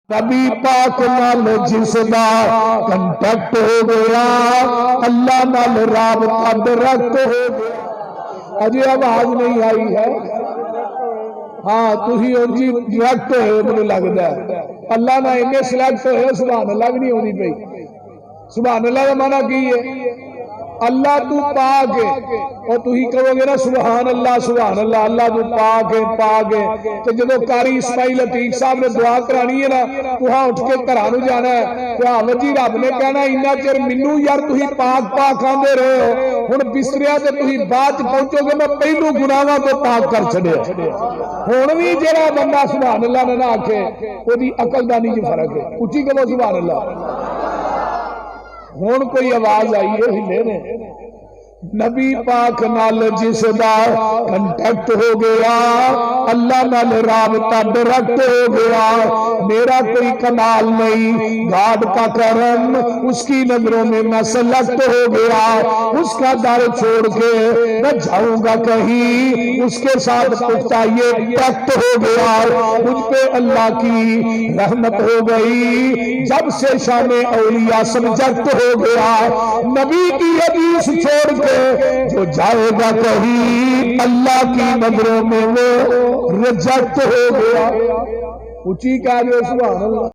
نبی پاک نال جس دا کنٹیکٹ ہو گیا اللہ نال رابطہ ڈائریکٹ ہو گیا. اجے آواز نہیں آئی ہے؟ ہاں تھی جی ڈائریکٹ ہوئے مجھے لگتا ہے اللہ نہ اینے سلیکٹ ہوئے سبحان اللہ بھی نہیں ہونی پئی. سبحان اللہ کا معنی کی ہے اللہ تو پاک ہے اور تو ہی کہو گے نا سبحان اللہ اللہ تو پاک ہے. تو جدو قاری اسماعیل عتیق صاحب نے دعا کرانی ہے نا تو ہاں اٹھ کے گھراں نوں جانا ہے تو ہاں وجی رب نے کہنا اینا چر مینوں یار تو ہی پاک آندے رہے ہو ہن بستریا تے تو ہی بعد پہنچو گے میں پہلو گناہاں تو پاک کر چھڈیا. ہن وی جڑا بندہ سبحان اللہ نہ آکھے اودی عقل دا نہیں فرق ہے. اچھی کہو سبحان اللہ. ہون کوئی آواز آئی ہے ہلے نے نبی پاک نال جس دا کنٹیکٹ ہو گیا اللہ نال رابطہ ڈائریکٹ ہو گیا. میرا کوئی کمال نہیں گاڈ کا کرم اس کی نظروں میں میں سلیکٹ ہو گیا. اس کا در چھوڑ کے میں جاؤں گا کہیں اس کے ساتھ پختہ یہ ڈائریکٹ ہو گیا. مجھ پہ اللہ کی رحمت ہو گئی جب سے شان اولیاء سبجیکٹ ہو گیا. نبی کی حدیث چھوڑ کے جو جائے گا کہیں اللہ کی نظروں میں وہ ریجیکٹ ہو گیا. اونچی کہہ رہے ہو سبحان اللہ.